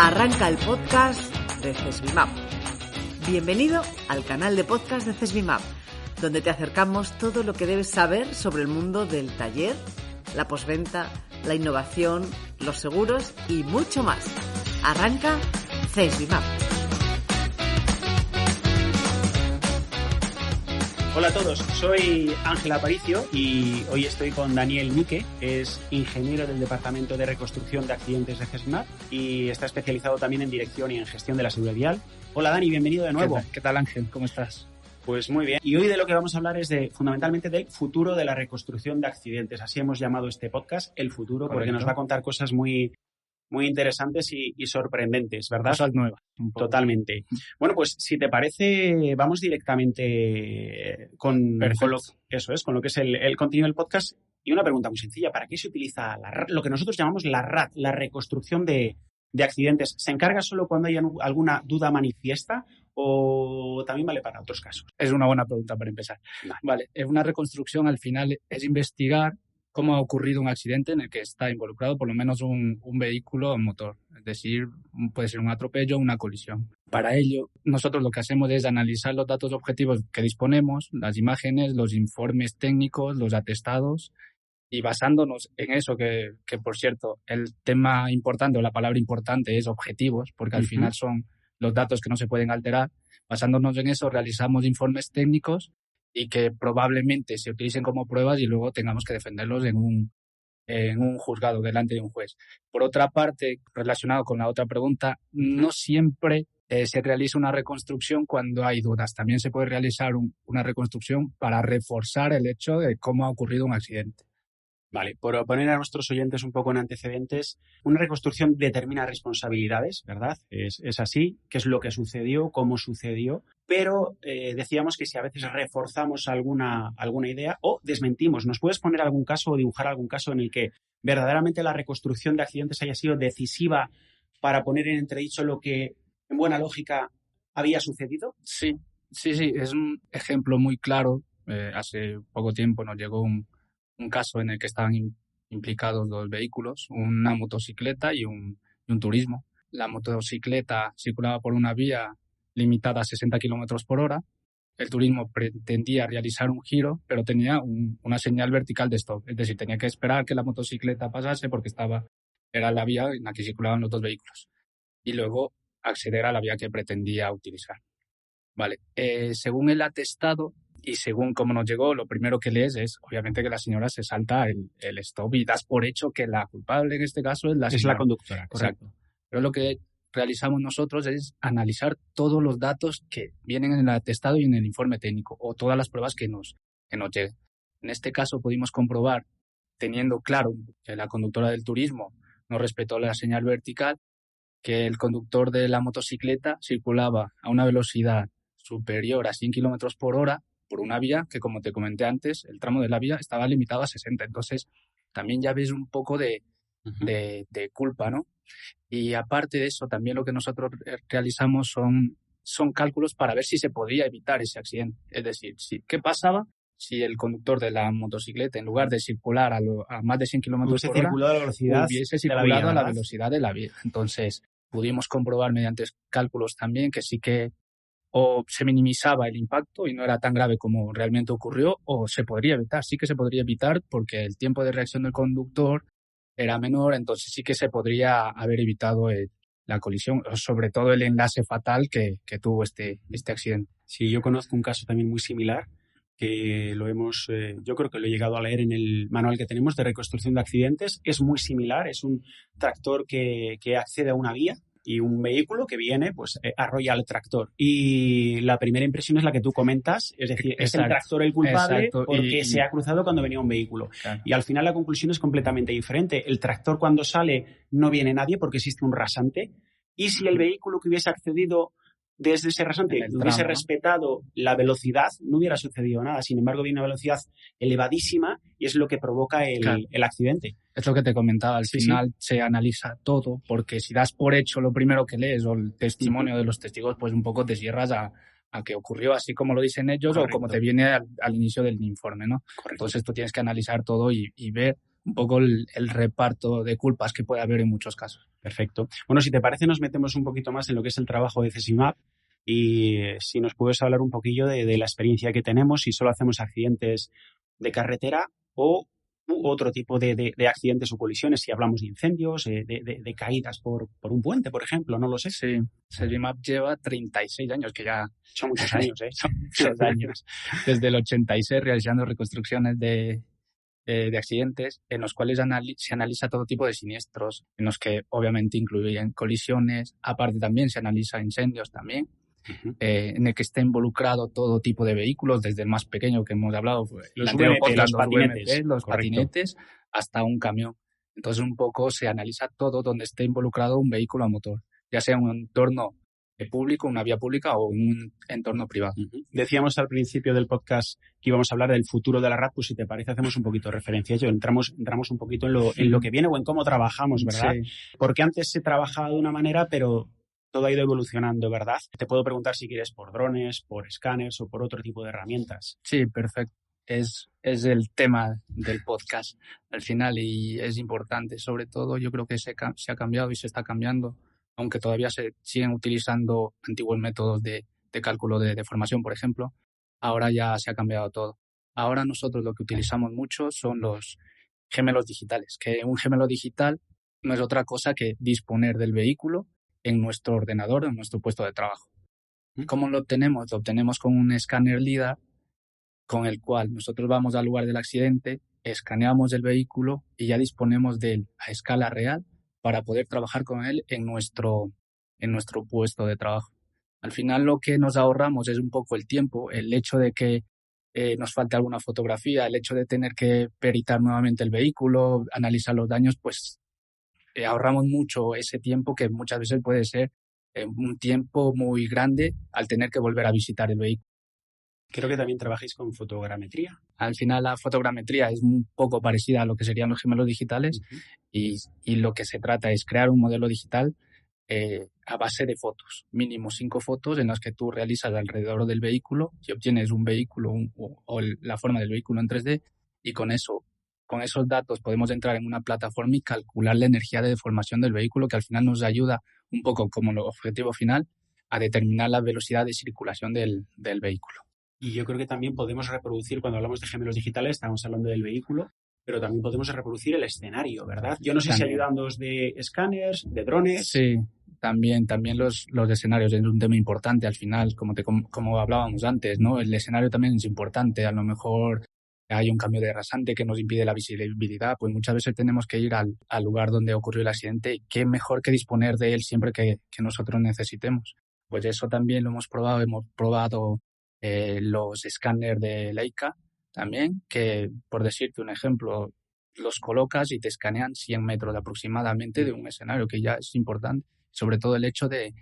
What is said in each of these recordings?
Arranca el podcast de CESBIMAP. Bienvenido al canal de podcast de CESBIMAP, donde te acercamos todo lo que debes saber sobre el mundo del taller, la postventa, la innovación, los seguros y mucho más. Arranca CESBIMAP. Hola a todos, soy Ángel Aparicio y hoy estoy con Daniel Mique, que es ingeniero del Departamento de Reconstrucción de Accidentes de CESBIMAP y está especializado también en dirección y en gestión de la seguridad vial. Hola Dani, bienvenido de nuevo. ¿Qué tal Ángel? ¿Cómo estás? Pues muy bien. Y hoy de lo que vamos a hablar es fundamentalmente del futuro de la reconstrucción de accidentes. Así hemos llamado este podcast, El Futuro, porque Correcto. nos va a contar cosas muy interesantes y sorprendentes, ¿verdad? Cosas nuevas. Totalmente. Bueno, pues si te parece, vamos directamente con lo que es el contenido del podcast. Y una pregunta muy sencilla, ¿para qué se utiliza lo que nosotros llamamos la RAT, la reconstrucción de accidentes? ¿Se encarga solo cuando haya alguna duda manifiesta o también vale para otros casos? Es una buena pregunta para empezar. Vale, una reconstrucción al final es investigar cómo ha ocurrido un accidente en el que está involucrado por lo menos un vehículo o motor. Es decir, puede ser un atropello o una colisión. Para ello, nosotros lo que hacemos es analizar los datos objetivos que disponemos, las imágenes, los informes técnicos, los atestados, y basándonos en eso, que por cierto, el tema importante o la palabra importante es objetivos, porque al final son los datos que no se pueden alterar. Basándonos en eso, realizamos informes técnicos y que probablemente se utilicen como pruebas y luego tengamos que defenderlos en un juzgado delante de un juez. Por otra parte, relacionado con la otra pregunta, no siempre se realiza una reconstrucción cuando hay dudas. También se puede realizar una reconstrucción para reforzar el hecho de cómo ha ocurrido un accidente. Vale, por poner a nuestros oyentes un poco en antecedentes, una reconstrucción determina responsabilidades, ¿verdad? Es así, qué es lo que sucedió, cómo sucedió, pero decíamos que si a veces reforzamos alguna idea o desmentimos, ¿nos puedes poner algún caso o dibujar algún caso en el que verdaderamente la reconstrucción de accidentes haya sido decisiva para poner en entredicho lo que, en buena lógica, había sucedido? Sí, es un ejemplo muy claro. Hace poco tiempo nos llegó un caso en el que estaban implicados dos vehículos, una motocicleta y un turismo. La motocicleta circulaba por una vía limitada a 60 kilómetros por hora. El turismo pretendía realizar un giro, pero tenía una señal vertical de stop. Es decir, tenía que esperar que la motocicleta pasase porque era la vía en la que circulaban los dos vehículos. Y luego acceder a la vía que pretendía utilizar. Vale. Según el atestado, y según cómo nos llegó, lo primero que lees es, obviamente, que la señora se salta el stop y das por hecho que la culpable en este caso es la señora. Es la conductora, correcto. Exacto. Pero lo que realizamos nosotros es analizar todos los datos que vienen en el atestado y en el informe técnico o todas las pruebas que nos lleguen. En este caso pudimos comprobar, teniendo claro que la conductora del turismo no respetó la señal vertical, que el conductor de la motocicleta circulaba a una velocidad superior a 100 kilómetros por hora por una vía que, como te comenté antes, el tramo de la vía estaba limitado a 60. Entonces, también ya ves un poco de culpa, ¿no? Y aparte de eso, también lo que nosotros realizamos son cálculos para ver si se podría evitar ese accidente. Es decir, ¿qué pasaba si el conductor de la motocicleta, en lugar de circular a más de 100 kilómetros por hora, hubiese circulado a la velocidad de la vía? Entonces, pudimos comprobar mediante cálculos también que sí que o se minimizaba el impacto y no era tan grave como realmente ocurrió, o se podría evitar. Sí que se podría evitar porque el tiempo de reacción del conductor era menor, entonces sí que se podría haber evitado la colisión, sobre todo el enlace fatal que tuvo este accidente. Sí, yo conozco un caso también muy similar que yo creo que lo he llegado a leer en el manual que tenemos de reconstrucción de accidentes. Es muy similar, es un tractor que accede a una vía y un vehículo que viene, pues arrolla al tractor. Y la primera impresión es la que tú comentas, es decir, es el tractor el culpable porque se ha cruzado cuando venía un vehículo. Claro. Y al final la conclusión es completamente diferente. El tractor cuando sale no viene nadie porque existe un rasante. Y si el vehículo que hubiese accedido desde ese rasante hubiese respetado la velocidad, no hubiera sucedido nada. Sin embargo, viene una velocidad elevadísima y es lo que provoca el accidente. Es lo que te comentaba, al final se analiza todo, porque si das por hecho lo primero que lees o el testimonio de los testigos, pues un poco te cierras a que ocurrió así como lo dicen ellos. Correcto. O como te viene al inicio del informe, ¿no? Correcto. Entonces tú tienes que analizar todo y ver un poco el reparto de culpas que puede haber en muchos casos. Perfecto. Bueno, si te parece, nos metemos un poquito más en lo que es el trabajo de CESBIMAP y si nos puedes hablar un poquillo de la experiencia que tenemos, si solo hacemos accidentes de carretera o otro tipo de accidentes o colisiones, si hablamos de incendios, de caídas por un puente, por ejemplo, no lo sé. Sí, CESBIMAP lleva 36 años, que ya son muchos años, ¿eh? Son muchos años. Desde el 86 realizando reconstrucciones de accidentes en los cuales se analiza todo tipo de siniestros, en los que obviamente incluyen colisiones, aparte también se analiza incendios también, en el que está involucrado todo tipo de vehículos, desde el más pequeño que hemos hablado, los patinetes, los patinetes, hasta un camión. Entonces un poco se analiza todo donde esté involucrado un vehículo a motor, ya sea un entorno público, una vía pública o un entorno privado. Decíamos al principio del podcast que íbamos a hablar del futuro de la RAD, pues si te parece hacemos un poquito de referencia. Entramos un poquito en lo que viene o en cómo trabajamos, ¿verdad? Sí. Porque antes se trabajaba de una manera, pero todo ha ido evolucionando, ¿verdad? Te puedo preguntar si quieres por drones, por escáneres o por otro tipo de herramientas. Sí, perfecto. Es el tema del podcast al final y es importante. Sobre todo yo creo que se ha cambiado y se está cambiando, aunque todavía se siguen utilizando antiguos métodos de cálculo de deformación, por ejemplo. Ahora ya se ha cambiado todo. Ahora nosotros lo que utilizamos mucho son los gemelos digitales, que un gemelo digital no es otra cosa que disponer del vehículo en nuestro ordenador, en nuestro puesto de trabajo. ¿Cómo lo obtenemos? Lo obtenemos con un escáner LiDAR, con el cual nosotros vamos al lugar del accidente, escaneamos el vehículo y ya disponemos de él a escala real para poder trabajar con él en nuestro puesto de trabajo. Al final lo que nos ahorramos es un poco el tiempo, el hecho de que nos falte alguna fotografía, el hecho de tener que peritar nuevamente el vehículo, analizar los daños, pues ahorramos mucho ese tiempo que muchas veces puede ser un tiempo muy grande al tener que volver a visitar el vehículo. Creo que también trabajáis con fotogrametría. Al final la fotogrametría es un poco parecida a lo que serían los gemelos digitales y lo que se trata es crear un modelo digital a base de fotos, mínimo 5 fotos en las que tú realizas alrededor del vehículo y obtienes un vehículo o la forma del vehículo en 3D y con esos datos podemos entrar en una plataforma y calcular la energía de deformación del vehículo, que al final nos ayuda un poco como objetivo final a determinar la velocidad de circulación del vehículo. Y yo creo que también podemos reproducir, cuando hablamos de gemelos digitales, estamos hablando del vehículo, pero también podemos reproducir el escenario, ¿verdad? Yo no sé si ayudándoos de escáneres, de drones. Sí, también los escenarios es un tema importante al final, como hablábamos antes, ¿no? El escenario también es importante, a lo mejor hay un cambio de rasante que nos impide la visibilidad, pues muchas veces tenemos que ir al lugar donde ocurrió el accidente y qué mejor que disponer de él siempre que nosotros necesitemos. Pues eso también lo hemos probado los escáneres de Leica también, que por decirte un ejemplo, los colocas y te escanean 100 metros aproximadamente de un escenario, que ya es importante, sobre todo el hecho de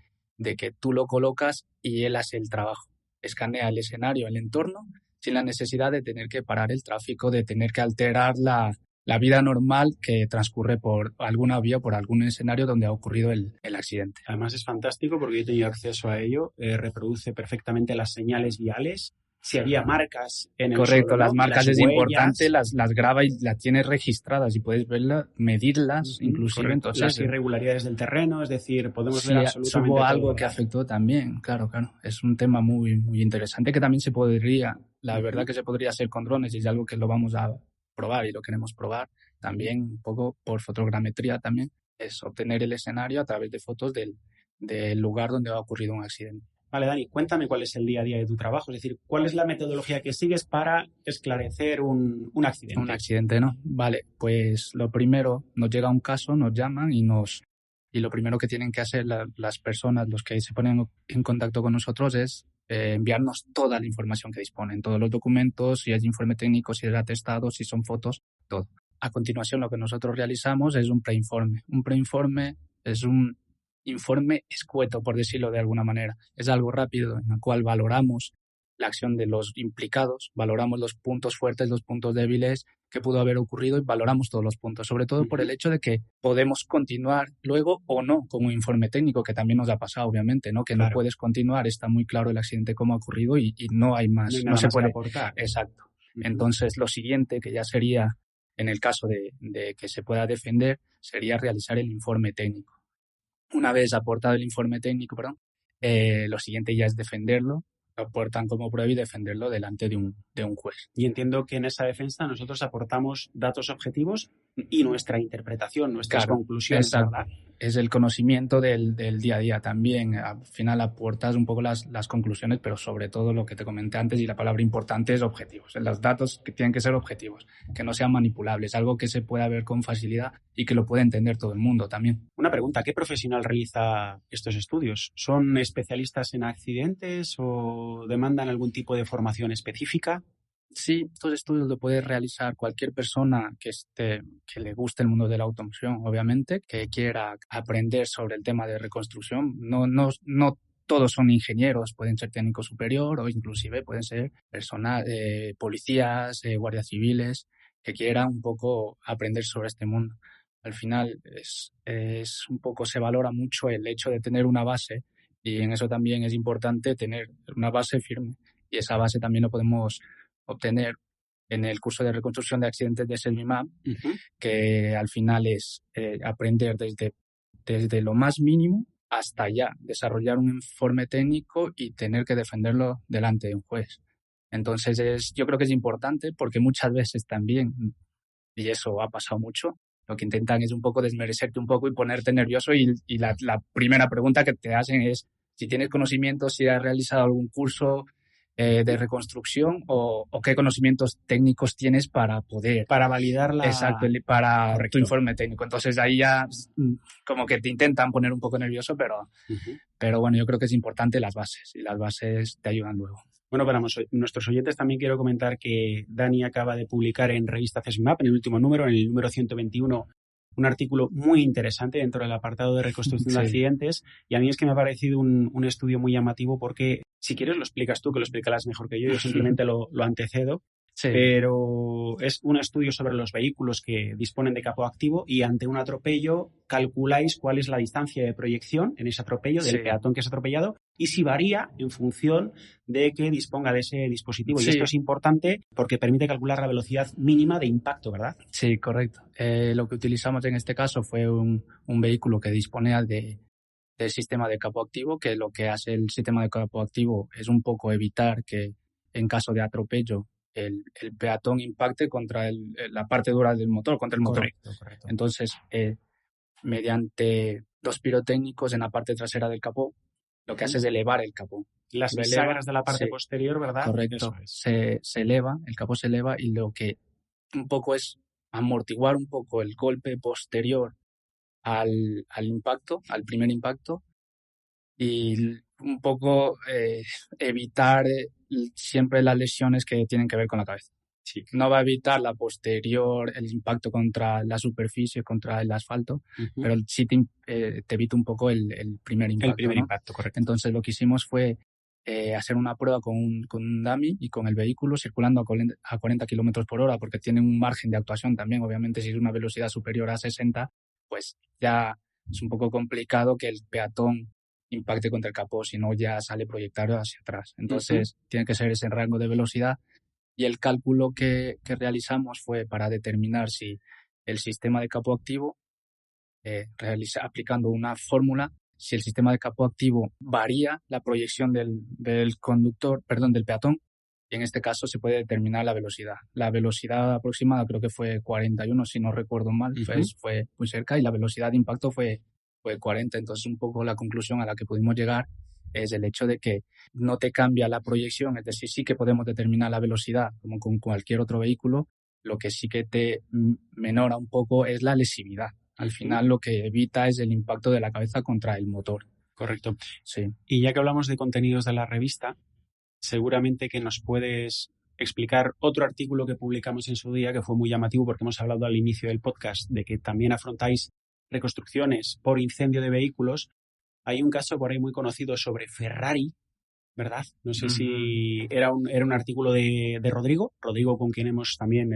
que tú lo colocas y él hace el trabajo, escanea el escenario, el entorno, sin la necesidad de tener que parar el tráfico, de tener que alterar la vida normal que transcurre por alguna vía, por algún escenario donde ha ocurrido el accidente. Además es fantástico porque yo he tenido acceso a ello, reproduce perfectamente las señales viales, si había marcas en el Correcto, suelo, las marcas es huellas. importante, las graba y las tienes registradas y puedes verlas, medirlas inclusive. Correcto. Entonces, las irregularidades del terreno, es decir, podemos ver absolutamente hubo todo, algo ¿verdad? que afectó también, claro. Es un tema muy, muy interesante que también se podría, la verdad que se podría hacer con drones y es algo que lo vamos a probar y lo queremos probar también un poco por fotogrametría también, es obtener el escenario a través de fotos del lugar donde ha ocurrido un accidente. Vale, Dani, cuéntame cuál es el día a día de tu trabajo, es decir, cuál es la metodología que sigues para esclarecer un accidente. Un accidente, ¿no? Vale, pues lo primero, nos llega un caso, nos llaman y lo primero que tienen que hacer las personas, los que se ponen en contacto con nosotros es enviarnos toda la información que disponen, todos los documentos, si es informe técnico, si es atestado, si son fotos, todo. A continuación, lo que nosotros realizamos es un preinforme. Un preinforme es un informe escueto, por decirlo de alguna manera. Es algo rápido en el cual valoramos la acción de los implicados, valoramos los puntos fuertes, los puntos débiles que pudo haber ocurrido y valoramos todos los puntos, sobre todo por el hecho de que podemos continuar luego o no con un informe técnico, que también nos ha pasado, obviamente, ¿no? Que claro, no puedes continuar, está muy claro el accidente cómo ha ocurrido y no hay más, no se puede aportar. Exacto. Entonces, lo siguiente, que ya sería En el caso de que se pueda defender, sería realizar el informe técnico. Una vez aportado el informe técnico, lo siguiente ya es defenderlo, lo aportan como prueba y defenderlo delante de un juez. Y entiendo que en esa defensa nosotros aportamos datos objetivos y nuestra interpretación, nuestras conclusiones, exacto. ¿verdad? Es el conocimiento del día a día también. Al final aportas un poco las conclusiones, pero sobre todo lo que te comenté antes, y la palabra importante es objetivos. Los datos que tienen que ser objetivos, que no sean manipulables, algo que se pueda ver con facilidad y que lo pueda entender todo el mundo también. Una pregunta, ¿qué profesional realiza estos estudios? ¿Son especialistas en accidentes o demandan algún tipo de formación específica? Sí, estos estudios lo puede realizar cualquier persona que le guste el mundo de la automoción, obviamente, que quiera aprender sobre el tema de reconstrucción. No todos son ingenieros, pueden ser técnicos superior o inclusive pueden ser personas, policías, guardias civiles, que quieran un poco aprender sobre este mundo. Al final es un poco, se valora mucho el hecho de tener una base, y en eso también es importante tener una base firme, y esa base también lo podemos obtener en el curso de reconstrucción de accidentes de SESVIMAP, que al final es aprender desde lo más mínimo hasta ya desarrollar un informe técnico y tener que defenderlo delante de un juez. Entonces yo creo que es importante, porque muchas veces también, y eso ha pasado mucho, lo que intentan es un poco desmerecerte un poco y ponerte nervioso, y la primera pregunta que te hacen es si tienes conocimiento, si has realizado algún curso de reconstrucción o qué conocimientos técnicos tienes para poder... Para validar la... Exacto, para tu informe técnico. Entonces ahí ya como que te intentan poner un poco nervioso, pero bueno, yo creo que es importante las bases, y las bases te ayudan luego. Bueno, para nuestros oyentes también quiero comentar que Dani acaba de publicar en revista SESVIMAP, en el último número, en el número 121, un artículo muy interesante dentro del apartado de reconstrucción de accidentes, y a mí es que me ha parecido un estudio muy llamativo, porque si quieres lo explicas tú, que lo explicarás mejor que yo simplemente lo antecedo. Sí. Pero es un estudio sobre los vehículos que disponen de capó activo, y ante un atropello calculáis cuál es la distancia de proyección en ese atropello del peatón que es atropellado, y si varía en función de que disponga de ese dispositivo. Y esto es importante porque permite calcular la velocidad mínima de impacto, ¿verdad? Sí, correcto. Lo que utilizamos en este caso fue un vehículo que disponía del sistema de capó activo, que lo que hace el sistema de capó activo es un poco evitar que en caso de atropello el peatón impacte contra la parte dura del motor, contra el motor. Correcto. Entonces, mediante dos pirotécnicos en la parte trasera del capó, lo que hace es elevar el capó. Las bisagras de la parte posterior, ¿verdad? Correcto. Se eleva, el capó se eleva, y lo que un poco es amortiguar un poco el golpe posterior al impacto, al primer impacto, y un poco evitar siempre las lesiones que tienen que ver con la cabeza. Sí. No va a evitar la posterior, el impacto contra la superficie, contra el asfalto, pero sí te evita un poco el primer impacto. El primer impacto, correcto. Entonces lo que hicimos fue hacer una prueba con un dummy y con el vehículo circulando a 40 kilómetros por hora, porque tiene un margen de actuación también. Obviamente, si es una velocidad superior a 60, pues ya es un poco complicado que el peatón impacte contra el capó, si no ya sale proyectado hacia atrás. Entonces tiene que ser ese rango de velocidad, y el cálculo que realizamos fue para determinar si el sistema de capó activo, aplicando una fórmula, si el sistema de capó activo varía la proyección del peatón, y en este caso se puede determinar la velocidad. La velocidad aproximada creo que fue 41, si no recuerdo mal, fue muy cerca, y la velocidad de impacto fue 40. Entonces un poco la conclusión a la que pudimos llegar es el hecho de que no te cambia la proyección, es decir, sí que podemos determinar la velocidad como con cualquier otro vehículo, lo que sí que te menora un poco es la lesividad. Al final lo que evita es el impacto de la cabeza contra el motor. Correcto. Sí. Y ya que hablamos de contenidos de la revista, seguramente que nos puedes explicar otro artículo que publicamos en su día, que fue muy llamativo, porque hemos hablado al inicio del podcast de que también afrontáis reconstrucciones por incendio de vehículos. Hay un caso por ahí muy conocido sobre Ferrari, ¿verdad? No sé si era un artículo de Rodrigo, con quien hemos también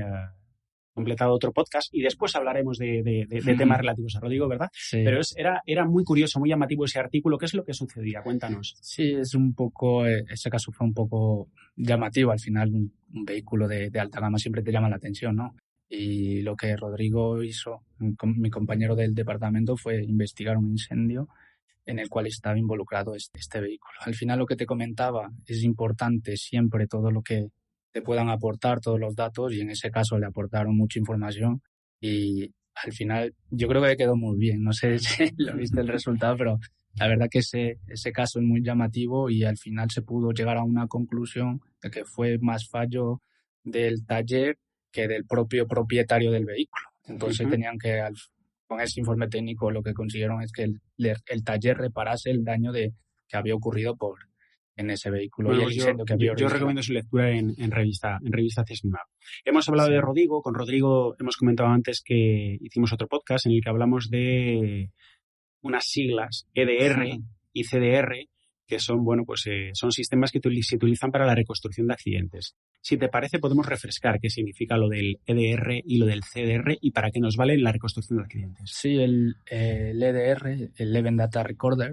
completado otro podcast, y después hablaremos de temas relativos a Rodrigo, ¿verdad? Sí. Pero era muy curioso, muy llamativo ese artículo. ¿Qué es lo que sucedía? Cuéntanos. Sí, es un poco, ese caso fue un poco llamativo. Al final un vehículo de alta gama siempre te llama la atención, ¿no? Y lo que Rodrigo hizo, mi compañero del departamento, fue investigar un incendio en el cual estaba involucrado este vehículo. Al final, lo que te comentaba, es importante siempre todo lo que te puedan aportar, todos los datos, y en ese caso le aportaron mucha información y al final yo creo que quedó muy bien. No sé si lo viste el resultado, pero la verdad que ese caso es muy llamativo y al final se pudo llegar a una conclusión de que fue más fallo del taller que del propio propietario del vehículo. Entonces tenían que, con ese informe técnico, lo que consiguieron es que el taller reparase el daño que había ocurrido en ese vehículo. Bueno, y el incendio que había yo recomiendo su lectura en revista CSVI Map. Hemos hablado de Rodrigo. Con Rodrigo hemos comentado antes que hicimos otro podcast en el que hablamos de unas siglas EDR y CDR, que son, son sistemas que se utilizan para la reconstrucción de accidentes. Si te parece, podemos refrescar qué significa lo del EDR y lo del CDR y para qué nos vale en la reconstrucción de accidentes. Sí, el EDR, el Event Data Recorder,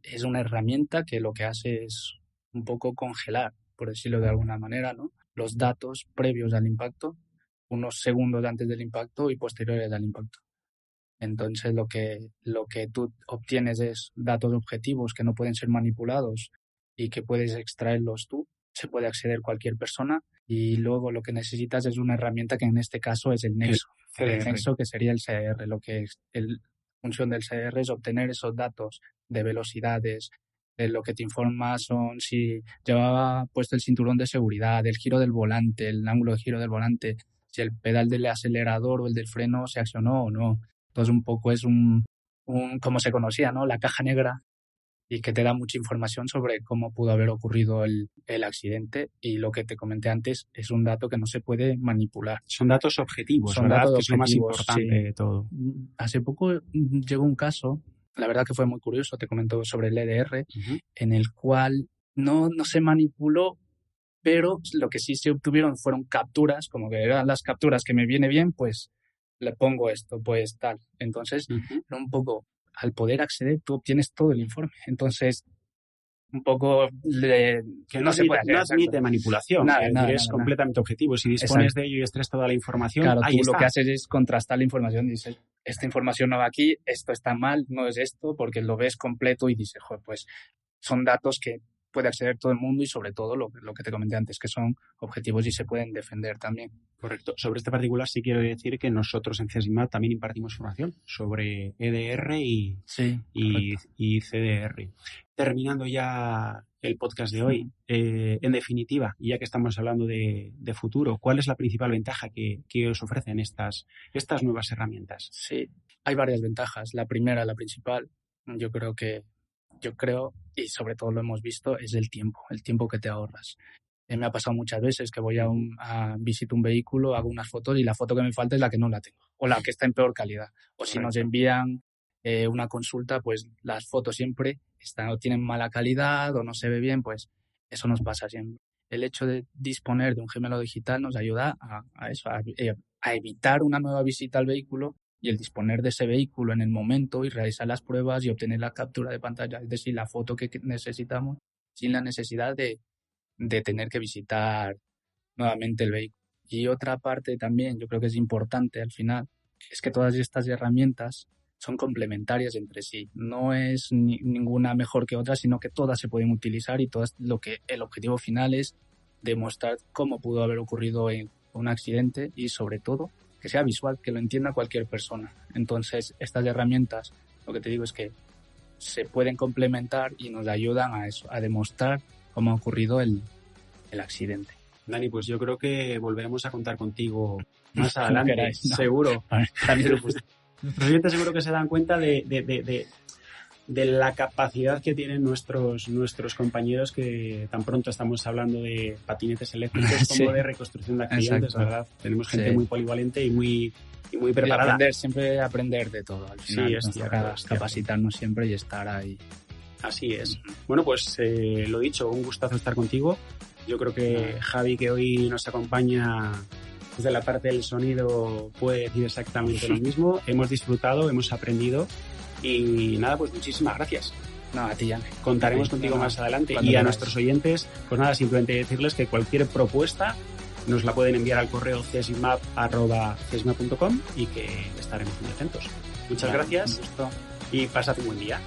es una herramienta que lo que hace es un poco congelar, por decirlo de alguna manera, ¿no?, los datos previos al impacto, unos segundos antes del impacto y posteriores al impacto. Entonces lo que tú obtienes es datos objetivos que no pueden ser manipulados y que puedes extraerlos tú. Se puede acceder cualquier persona y luego lo que necesitas es una herramienta que en este caso es el nexo. El nexo, que sería el CDR. La función del CDR es obtener esos datos de velocidades, de lo que te informa son si llevaba puesto el cinturón de seguridad, el giro del volante, el ángulo de giro del volante, si el pedal del acelerador o el del freno se accionó o no. Entonces un poco es un como se conocía, ¿no?, la caja negra, y que te da mucha información sobre cómo pudo haber ocurrido el accidente. Y lo que te comenté antes es un dato que no se puede manipular. Son datos objetivos, ¿verdad? Que es lo más importante de todo. Hace poco llegó un caso, la verdad que fue muy curioso, te comento sobre el EDR, en el cual no se manipuló, pero lo que sí se obtuvieron fueron capturas, como que eran las capturas que me viene bien, pues le pongo esto, pues tal. Entonces, era un poco, al poder acceder, tú obtienes todo el informe. Entonces, un poco que no se puede hacer. No admite manipulación. Nada, es completamente objetivo. Si dispones de ello y extraes toda la información, claro, ahí tú está. Lo que haces es contrastar la información. Dices, esta información no va aquí, esto está mal, no es esto, porque lo ves completo y dices, joder, pues son datos que puede acceder todo el mundo y sobre todo lo que te comenté antes, que son objetivos y se pueden defender también. Correcto. Sobre este particular sí quiero decir que nosotros en CSVI Map también impartimos formación sobre EDR y CDR. Terminando ya el podcast de hoy, en definitiva, ya que estamos hablando de futuro, ¿cuál es la principal ventaja que os ofrecen estas nuevas herramientas? Sí, hay varias ventajas. La primera, la principal, yo creo, y sobre todo lo hemos visto, es el tiempo que te ahorras. Me ha pasado muchas veces que voy visito un vehículo, hago unas fotos y la foto que me falta es la que no la tengo, o la que está en peor calidad. O si nos envían una consulta, pues las fotos siempre tienen mala calidad o no se ve bien, pues eso nos pasa siempre. El hecho de disponer de un gemelo digital nos ayuda a evitar una nueva visita al vehículo, y el disponer de ese vehículo en el momento y realizar las pruebas y obtener la captura de pantalla, es decir, la foto que necesitamos, sin la necesidad de tener que visitar nuevamente el vehículo. Y otra parte también, yo creo que es importante al final, es que todas estas herramientas son complementarias entre sí. No es ninguna mejor que otra, sino que todas se pueden utilizar y todas el objetivo final es demostrar cómo pudo haber ocurrido un accidente y sobre todo que sea visual, que lo entienda cualquier persona. Entonces, estas herramientas, lo que te digo es que se pueden complementar y nos ayudan a eso, a demostrar cómo ha ocurrido el accidente. Dani, pues yo creo que volveremos a contar contigo más adelante, queráis, ¿no? Seguro. Los oyentes seguro que se dan cuenta de la capacidad que tienen nuestros compañeros, que tan pronto estamos hablando de patinetes eléctricos como de reconstrucción de accidentes, ¿verdad? Tenemos gente muy polivalente y muy preparada. Siempre aprender de todo al final. Sí, capacitarnos siempre y estar ahí. Así es. Bueno, pues lo dicho, un gustazo estar contigo. Yo creo que Javi, que hoy nos acompaña desde la parte del sonido, puede decir exactamente lo mismo. Hemos disfrutado, hemos aprendido. Y nada, pues muchísimas gracias. No, a ti, ya. Contaremos contigo más adelante. Y a nuestros oyentes, pues nada, simplemente decirles que cualquier propuesta nos la pueden enviar al correo cesvimap@cesvimap.com y que estaremos muy atentos. Muchas gracias y pasad un buen día.